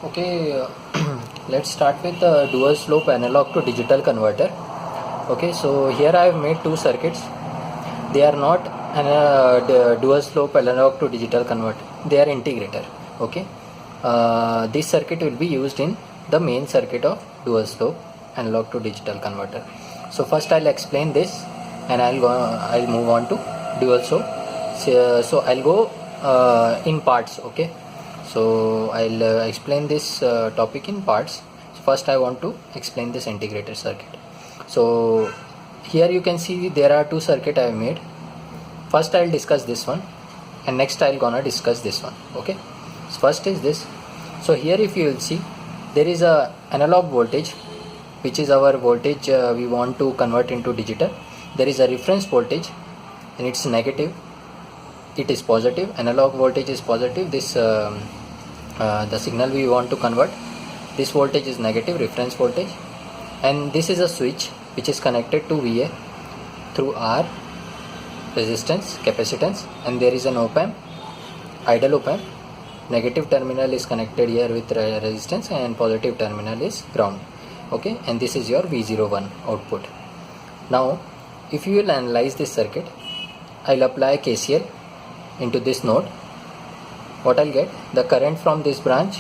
Okay, let's start with the dual slope analog to digital converter. Okay, so here I have made two circuits. They are not dual slope analog to digital converter, they are integrator. Okay, this circuit will be used in the main circuit of dual slope analog to digital converter. So first I'll explain this and I'll move on to dual slope. So I'll go in parts. Okay, so I'll explain this topic in parts. So first I want to explain this integrated circuit. So here you can see there are two circuit I have made. First I'll discuss this one and next I'll gonna discuss this one. Okay, so first is this. So here if you will see, there is a analog voltage which is our voltage we want to convert into digital. There is a reference voltage and it's negative, it is positive. Analog voltage is positive, this the signal we want to convert, this voltage is negative, reference voltage. And this is a switch which is connected to VA through R, resistance, capacitance, and there is an op-amp, idle op-amp. Negative terminal is connected here with resistance and positive terminal is ground. Okay, and this is your V01 output. Now if you will analyze this circuit, I'll apply KCL into this node. What I'll get, the current from this branch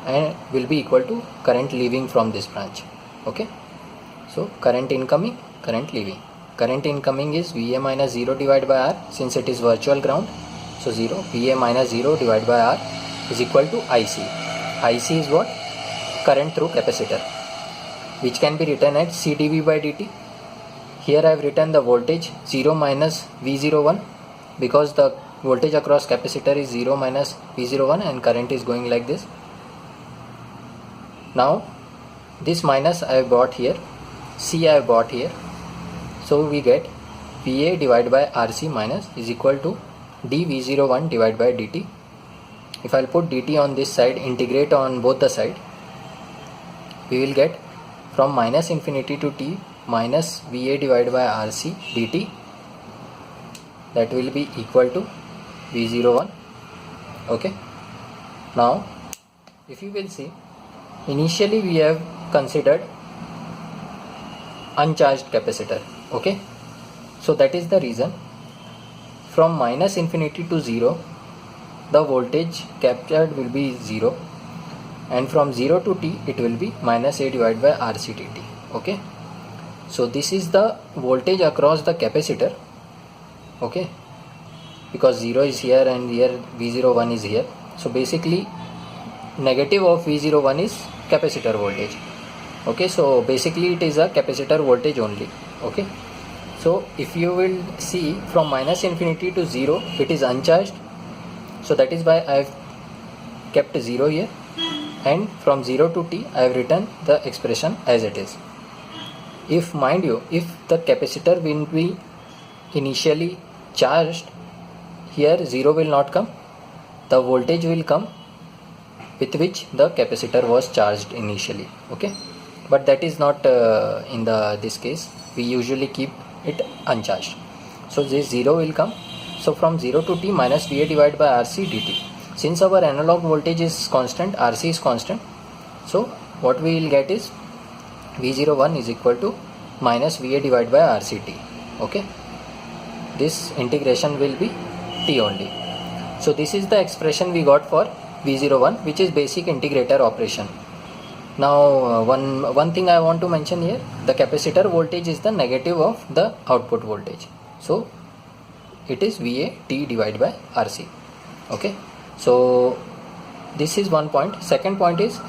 and will be equal to current leaving from this branch. Okay, so current incoming, current leaving. Current incoming is VA minus 0 divided by R, since it is virtual ground, so 0. VA minus 0 divided by R is equal to IC. IC is what? Current through capacitor, which can be written as C dV by dt. Here I have written the voltage 0 minus V01 because the voltage across capacitor is 0 minus V01 and current is going like this. Now this minus I have brought here, C I have brought here, so we get VA divided by RC minus is equal to dV01 divided by dt. If I'll put dt on this side, integrate on both the side, we will get from minus infinity to t minus VA divided by RC dt, that will be equal to V01. Okay, now if you will see, initially we have considered uncharged capacitor. Okay, so that is the reason from minus infinity to 0 the voltage captured will be 0, and from 0 to t it will be minus A divided by RC dt. Okay, so this is the voltage across the capacitor. Okay, because 0 is here and here V01 is here, so basically negative of V01 is capacitor voltage. Okay, so basically it is a capacitor voltage only. Okay, so if you will see from minus infinity to 0 it is uncharged, so that is why I have kept 0 here, and from 0 to t I have written the expression as it is. If, mind you, if the capacitor will be initially charged, here 0 will not come, the voltage will come with which the capacitor was charged initially. Okay, but that is not in this case, we usually keep it uncharged, so this 0 will come. So from 0 to t minus VA divided by RC dt. Since our analog voltage is constant, RC is constant, so what we will get is V01 is equal to minus VA divided by RCT. Okay, this integration will be T only. So this is the expression we got for V01, which is basic integrator operation. Now one thing I want to mention here, the capacitor voltage is the negative of the output voltage, so it is VA T divided by RC. Okay, so this is one point. Second point is,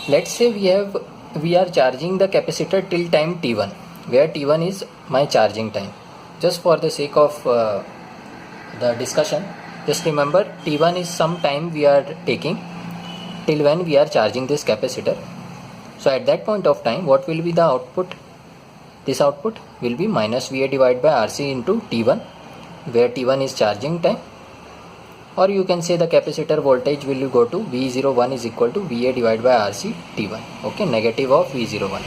let's say we are charging the capacitor till time t1, where t1 is my charging time. Just for the sake of the discussion, just remember t1 is some time we are taking till when we are charging this capacitor. So at that point of time, what will be the output? This output will be minus VA divided by RC into t1, where t1 is charging time, or you can say the capacitor voltage will go to V01 is equal to VA divided by RC t1. Okay, negative of V01.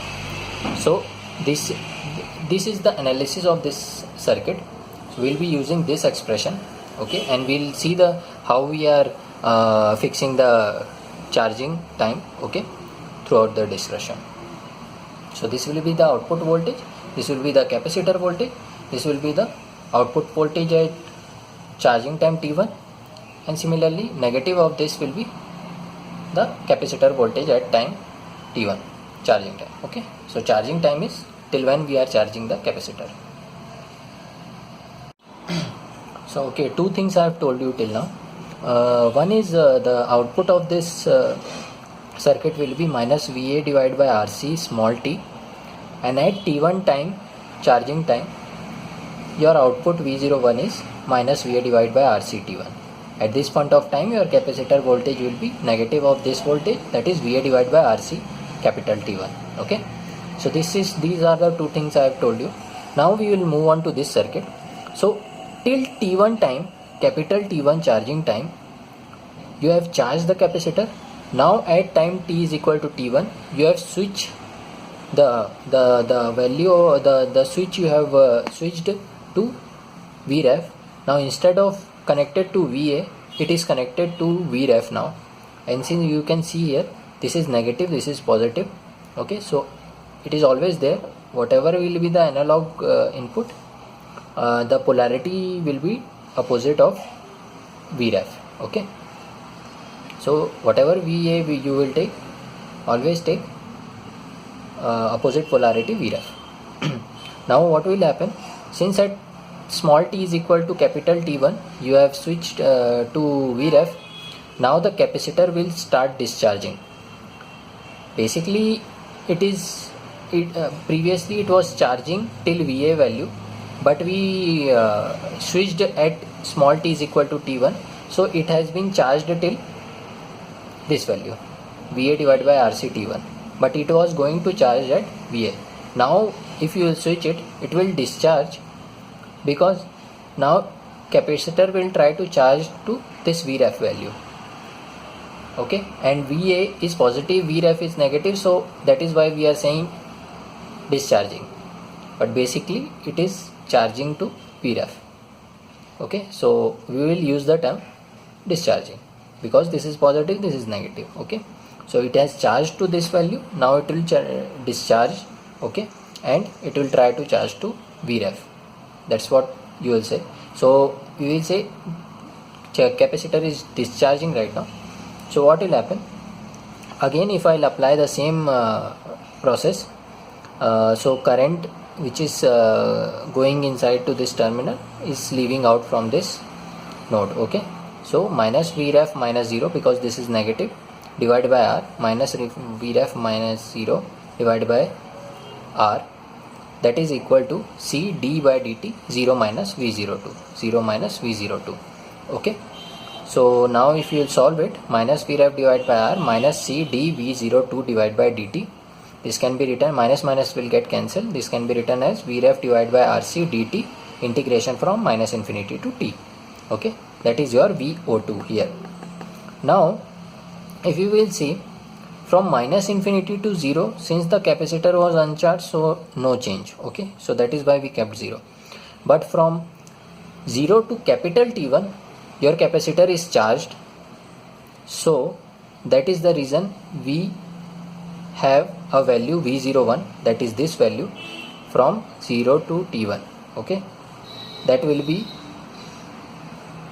So this is the analysis of this circuit. So we'll be using this expression. Okay, and we'll see the how we are fixing the charging time, okay, throughout the discussion. So this will be the output voltage, this will be the capacitor voltage, this will be the output voltage at charging time t1, and similarly negative of this will be the capacitor voltage at time t1, charging time. Okay, so charging time is till when we are charging the capacitor. So okay, two things I have told you till now. One is the output of this circuit will be minus VA divided by RC small t, and at t1 time, charging time, your output V01 is minus VA divided by RC t1. At this point of time, your capacitor voltage will be negative of this voltage, that is VA divided by RC capital T1. Okay, so these are the two things I have told you. Now we will move on to this circuit. So till T1 time, capital T1 charging time, you have charged the capacitor. Now at time t is equal to T1, you have switched the value, the switch you have switched to Vref. Now instead of connected to VA, it is connected to Vref now, and since you can see here, this is negative, this is positive. Okay, so it is always there, whatever will be the analog input, the polarity will be opposite of Vref. Okay, so whatever VA you will take, always take opposite polarity Vref. Now what will happen, since at small t is equal to capital T1, you have switched to Vref. Now the capacitor will start discharging. Basically previously it was charging till VA value, but we switched at small t is equal to T1, so it has been charged till this value, VA divided by RC T1, but it was going to charge at VA. Now if you will switch it, it will discharge, because now capacitor will try to charge to this Vref value. Okay, and VA is positive, Vref is negative, so that is why we are saying discharging, but basically it is charging to Vref. Okay, so we will use the term discharging, because this is positive, this is negative. Okay, so it has charged to this value, now it will discharge. Okay, and it will try to charge to Vref. That's what you will say. So you will say capacitor is discharging right now. So what will happen? Again, if I will apply the same process, so current which is going inside to this terminal is leaving out from this node. Okay, so minus Vref minus 0, because this is negative, divided by R, minus Vref minus 0 divided by R, that is equal to C d by dt 0 minus V02, 0 minus V02. Okay, so now if you will solve it, minus Vref divided by R minus C d V02 divided by dt, this can be written, minus minus will get cancelled, this can be written as Vref divided by RC dt integration from minus infinity to t. Okay, that is your VO2 here. Now if you will see, from minus infinity to 0, since the capacitor was uncharged, so no change. Okay, so that is why we kept 0. But from 0 to capital T1, your capacitor is charged, so that is the reason we have a value V01, that is this value, from 0 to T1. Okay, that will be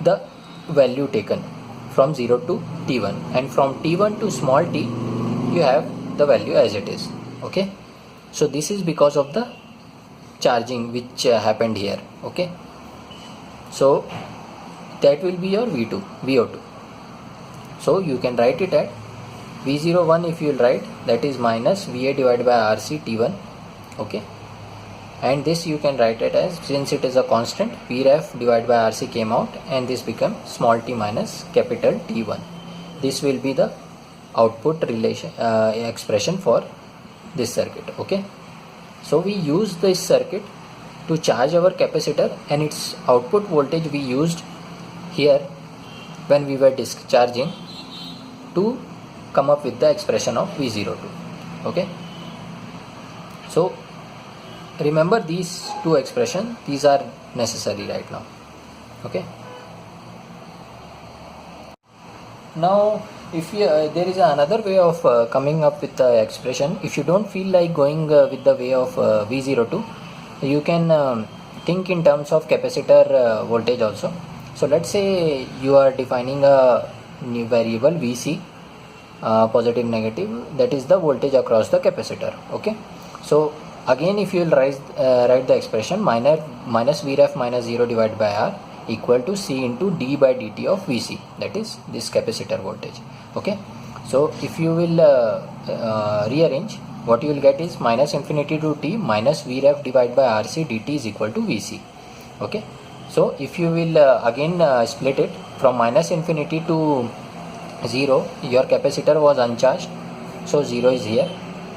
the value taken from 0 to T1, and from T1 to small t you have the value as it is. Okay, so this is because of the charging which happened here. Okay, so that will be your VO2. So you can write it at V01, if you will write, that is minus VA divided by RC T1. Okay, and this you can write it as, since it is a constant, Vref divided by RC came out, and this become small t minus capital T1. This will be the output relation expression for this circuit. Okay, so we use this circuit to charge our capacitor, and its output voltage we used here when we were discharging to come up with the expression of V02. Okay, so remember these two expressions, these are necessary right now. Okay, now if you, there is another way of coming up with the expression. If you don't feel like going with the way of V02, you can think in terms of capacitor voltage also. So let's say you are defining a new variable Vc, positive negative, that is the voltage across the capacitor. Okay, so again if you will write the expression minus Vref minus 0 divided by R equal to C into d by dt of Vc, that is this capacitor voltage. Okay, so if you will rearrange, what you will get is minus infinity to t minus Vref divided by Rc dt is equal to Vc. Okay, so if you will again split it from minus infinity to 0, your capacitor was uncharged, so 0 is here,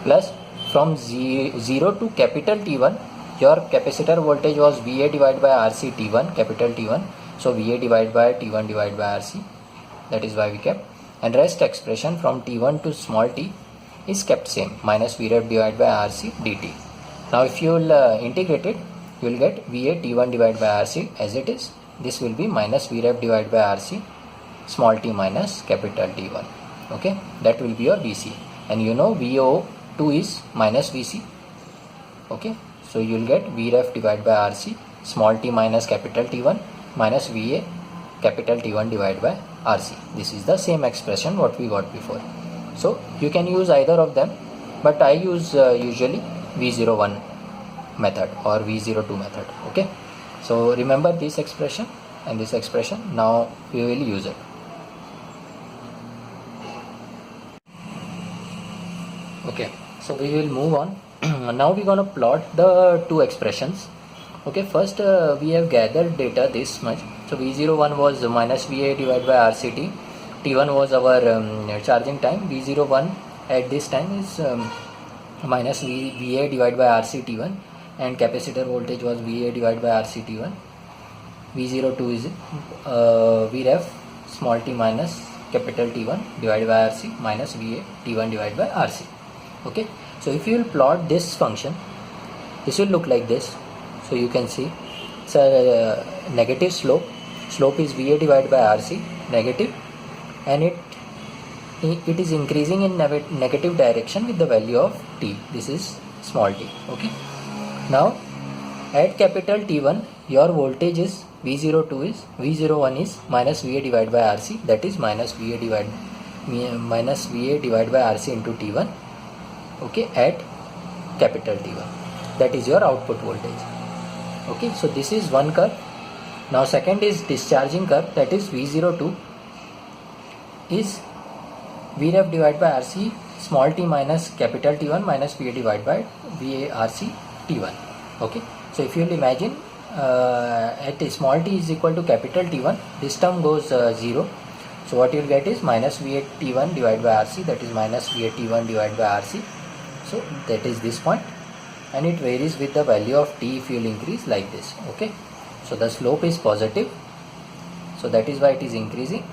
plus from 0 to capital T1, your capacitor voltage was Va divided by Rc T1, capital T1, so Va divided by T1 divided by Rc, that is why we kept, and rest expression from T1 to small t is kept same, minus Vref divided by Rc dt. Now if you will integrate it, you will get Va T1 divided by Rc as it is, this will be minus Vref divided by Rc small t minus capital T1. Okay, that will be your Vc, and you know VO2 is minus Vc. Okay, so you will get Vref divided by Rc small t minus capital T1 minus Va capital T1 divided by Rc. This is the same expression what we got before. So you can use either of them, but I use usually V01 method or V02 method. Okay, so remember this expression and this expression. Now we will use it. Okay, so we will move on. Now we're gonna plot the two expressions. Okay, first we have gathered data this much. So V01 was minus Va divided by RCT. T1 was our charging time. V01 at this time is minus Va divided by RCT1, and capacitor voltage was Va divided by RCT1. V02 is Vref small t minus capital T1 divided by Rc minus Va T1 divided by Rc. Okay, so if you will plot this function, this will look like this. So you can see it's a negative slope. Slope is Va divided by Rc, negative, and it is increasing in negative direction with the value of t. This is small t. Okay, now at capital T1, your voltage is V01 is minus Va divided by Rc, that is minus Va divided by Rc into T1. Okay, at capital T1, that is your output voltage. Okay, so this is one curve. Now second is discharging curve, that is V02 is Vref divided by Rc small t minus capital T1 minus Va divided by Rc T1. Okay, so if you will imagine at small t is equal to capital T1, this term goes 0. So what you will get is minus Va T1 divided by Rc, that is minus Va T1 divided by Rc. So that is this point, and it varies with the value of t if you will increase like this. Okay, so the slope is positive, so that is why it is increasing,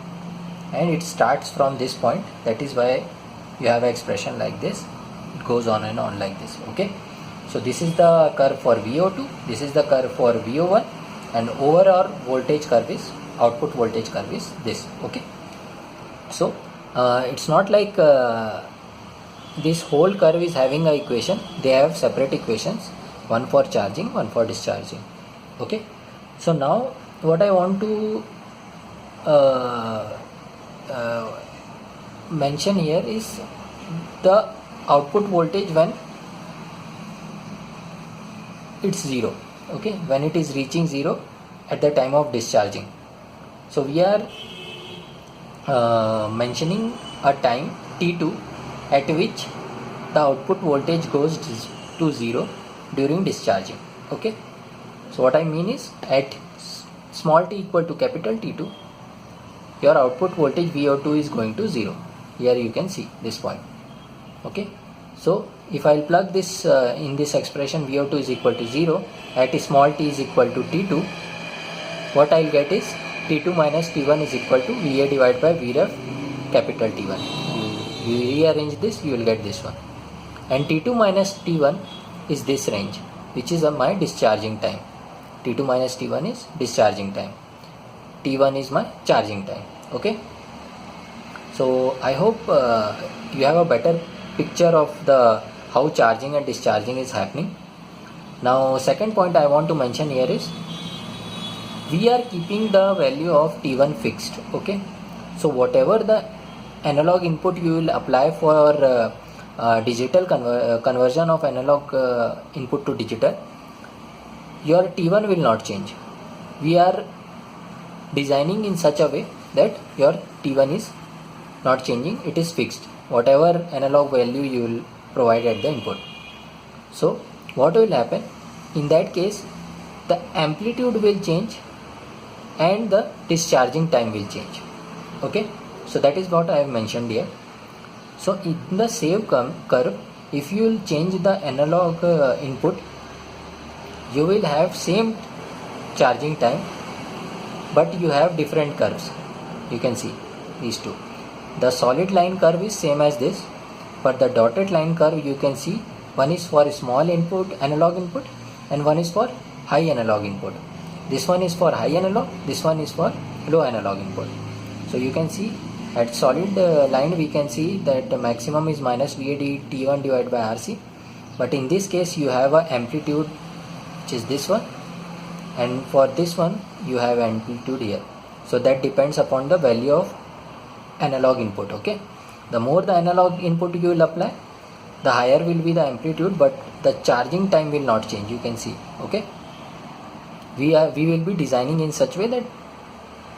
and it starts from this point, that is why you have an expression like this. It goes on and on like this. Okay, so this is the curve for VO2, this is the curve for VO1, and overall voltage curve is, output voltage curve is this. Okay, so it's not like this whole curve is having a equation. They have separate equations, one for charging, one for discharging. Okay, so now what I want to mention here is the output voltage when it's 0. Okay, when it is reaching 0 at the time of discharging. So we are mentioning a time t2 at which the output voltage goes to 0 during discharging. Okay, so what I mean is at small t equal to capital T2, your output voltage VO2 is going to 0. Here you can see this point. Okay, so if I will plug this in this expression, VO2 is equal to 0 at small t is equal to T2, what I will get is T2 minus T1 is equal to Va divided by Vref capital T1. You rearrange this, you will get this one, and T2 minus T1 is this range, which is my discharging time. T2 minus T1 is discharging time, T1 is my charging time. Okay, So I hope you have a better picture of the how charging and discharging is happening. Now second point I want to mention here is we are keeping the value of T1 fixed. Okay, so whatever the analog input you will apply for digital conversion of analog input to digital, your T1 will not change. We are designing in such a way that your T1 is not changing, it is fixed, whatever analog value you will provide at the input. So what will happen in that case, the amplitude will change and the discharging time will change. Okay, so that is what I have mentioned here. So in the same curve, if you will change the analog input, you will have same charging time, but you have different curves. You can see these two. The solid line curve is same as this, but the dotted line curve you can see one is for small input analog input and one is for high analog input. This one is for high analog, this one is for low analog input. So you can see at solid line we can see that the maximum is minus VAD T1 divided by RC, but in this case you have a amplitude which is this one, and for this one you have amplitude here. So that depends upon the value of analog input. Okay, the more the analog input you will apply, the higher will be the amplitude, but the charging time will not change. You can see. Okay, we will be designing in such way that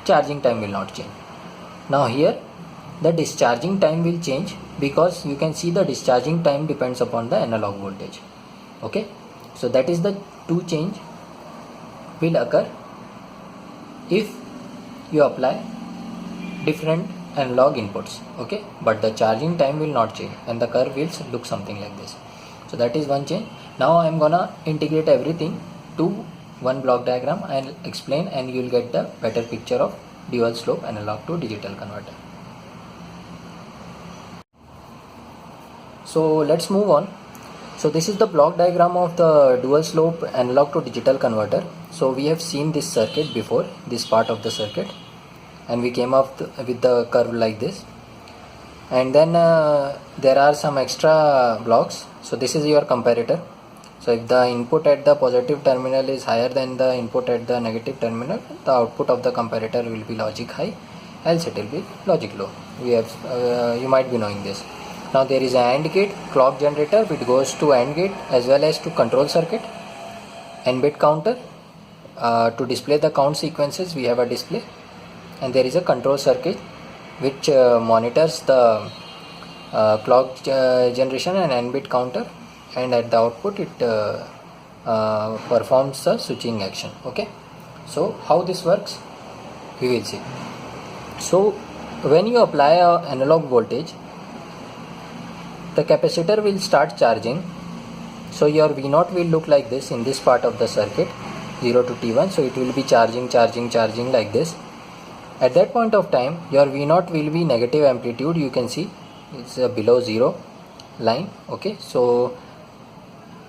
charging time will not change. Now here the discharging time will change, because you can see the discharging time depends upon the analog voltage. Okay, so that is the two change will occur if you apply different analog inputs. Okay, but the charging time will not change and the curve will look something like this. So that is one change. Now I am gonna integrate everything to one block diagram and explain, and you will get the better picture of dual slope analog to digital converter. So let's move on. So this is the block diagram of the dual slope analog to digital converter. So we have seen this circuit before, this part of the circuit, and we came up with the curve like this, and then there are some extra blocks. So this is your comparator. So if the input at the positive terminal is higher than the input at the negative terminal, the output of the comparator will be logic high, else it will be logic low. We have you might be knowing this. Now there is an AND gate, clock generator, which goes to AND gate as well as to control circuit, n bit counter. To display the count sequences we have a display, and there is a control circuit which monitors the clock generation and n bit counter, and at the output it performs the switching action. Okay, so how this works we will see. So when you apply a analog voltage, the capacitor will start charging. So your V0 will look like this in this part of the circuit, 0 to T1. So it will be charging like this. At that point of time your V0 will be negative amplitude. You can see it's below 0 line. Okay, so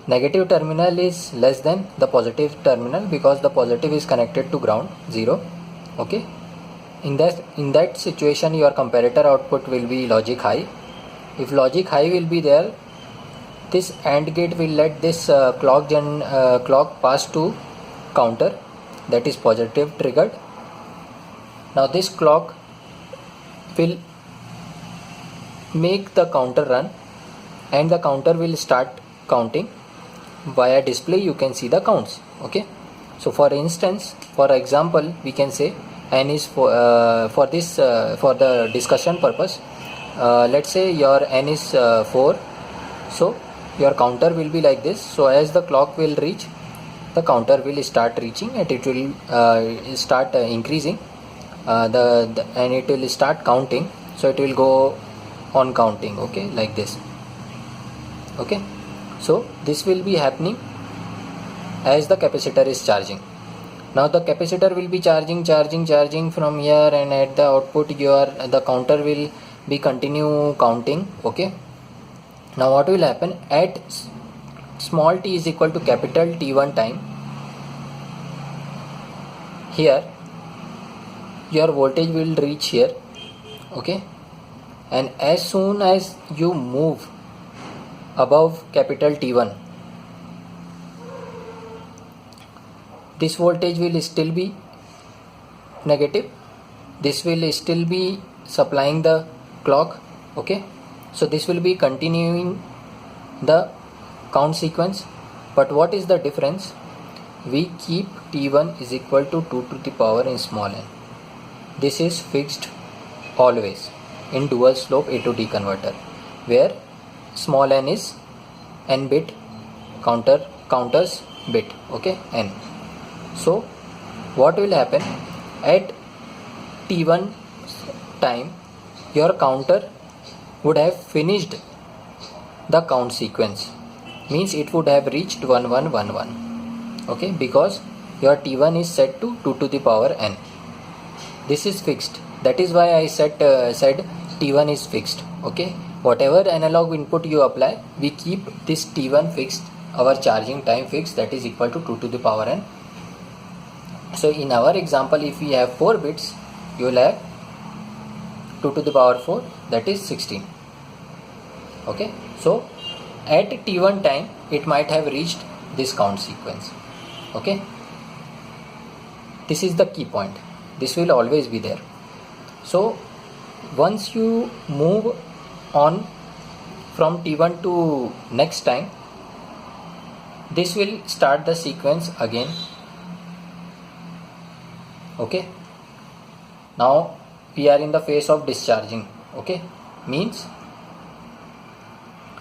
negative terminal is less than the positive terminal because the positive is connected to ground, 0. Okay, in that situation your comparator output will be logic high. If logic high will be there, this AND gate will let this clock pass to counter, that is positive triggered. Now this clock will make the counter run, and the counter will start counting. Via display you can see the counts. Okay, so for instance, for example, we can say n is for the discussion purpose, let's say your n is 4. So your counter will be like this. So as the clock will reach, the counter will start reaching, and it will start increasing and it will start counting. So it will go on counting. Okay, like this. Okay, so this will be happening as the capacitor is charging. Now the capacitor will be charging from here, and at the output the counter will be continue counting. Okay, now what will happen at small t is equal to capital T1 time, here your voltage will reach here. Okay, and as soon as you move above capital T1, this voltage will still be negative. This will still be supplying the clock. Okay, so this will be continuing the count sequence, but what is the difference? We keep T1 is equal to 2 to the power in small n. This is fixed always in dual slope A to D converter, where small n is n bit counters bit, okay, n. So what will happen at T1 time, your counter would have finished the count sequence, means it would have reached 1111, okay, because your T1 is set to 2 to the power n. This is fixed. That is why I said T1 is fixed. Okay, whatever analog input you apply, we keep this T1 fixed, our charging time fixed, that is equal to 2 to the power n. So in our example, if we have 4 bits, you will have 2 to the power 4, that is 16. Okay, so at T1 time it might have reached this count sequence. Okay, this is the key point. This will always be there. So once you move on from T1 to next time, this will start the sequence again. Okay, now we are in the phase of discharging. Okay, means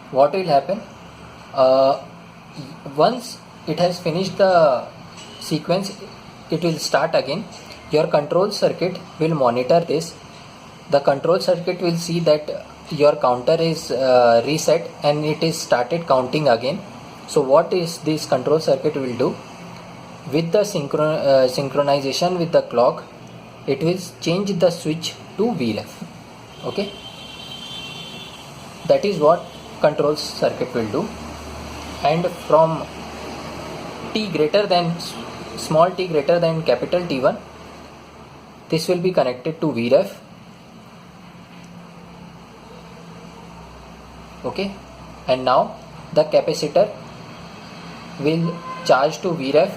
what will happen, once it has finished the sequence, it will start again. Your control circuit will monitor this. The control circuit will see that your counter is reset and it is started counting again. So what is this control circuit will do? With the synchronization with the clock, it will change the switch to VREF. Okay, that is what control circuit will do. And from t greater than small t greater than capital T1, this will be connected to VREF. Okay, and now the capacitor will charge to VREF.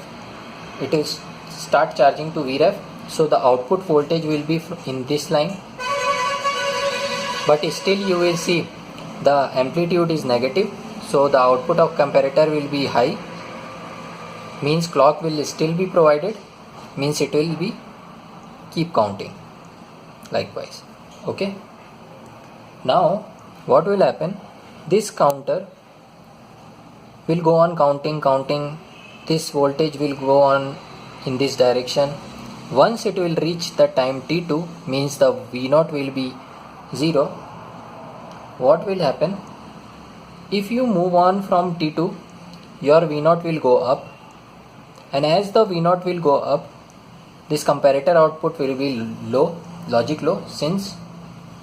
It will start charging to VREF. So the output voltage will be in this line, but still you will see the amplitude is negative. So the output of comparator will be high, means clock will still be provided, means it will be keep counting likewise. Okay, now what will happen, this counter will go on counting, this voltage will go on in this direction. Once it will reach the time T2, means the V0 will be 0. What will happen, if you move on from T2, your V0 will go up, and as the V0 will go up, this comparator output will be low, logic low, since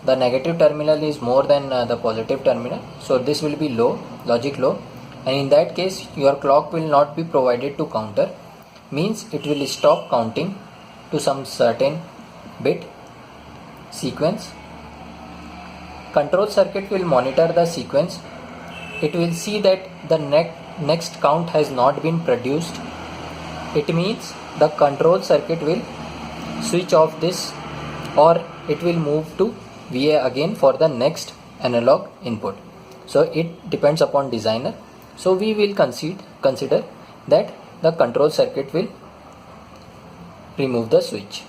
the negative terminal is more than the positive terminal. So this will be low, logic low, and in that case your clock will not be provided to counter, means it will stop counting to some certain bit sequence. Control circuit will monitor the sequence. It will see that the next count has not been produced. It means the control circuit will switch off this, or it will move to VA again for the next analog input. So it depends upon designer. So we will consider that the control circuit will remove the switch.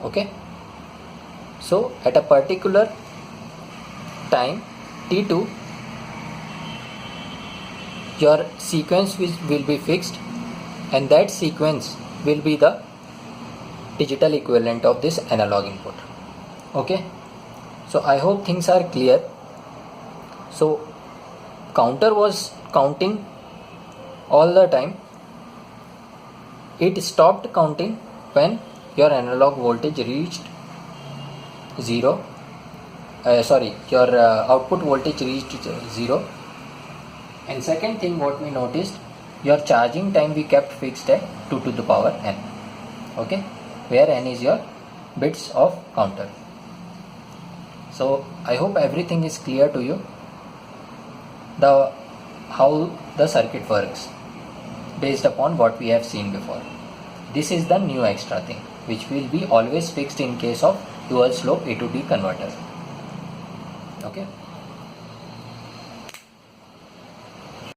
Okay, so at a particular time T2, your sequence will be fixed, and that sequence will be the digital equivalent of this analog input. Okay, so I hope things are clear. So counter was counting all the time. It stopped counting when your analog voltage reached 0. Your output voltage reached 0. And second thing what we noticed, your charging time we kept fixed at 2 to the power n. Okay, where n is your bits of counter. So I hope everything is clear to you, how the circuit works based upon what we have seen before. This is the new extra thing which will be always fixed in case of dual slope A to D converter. Okay.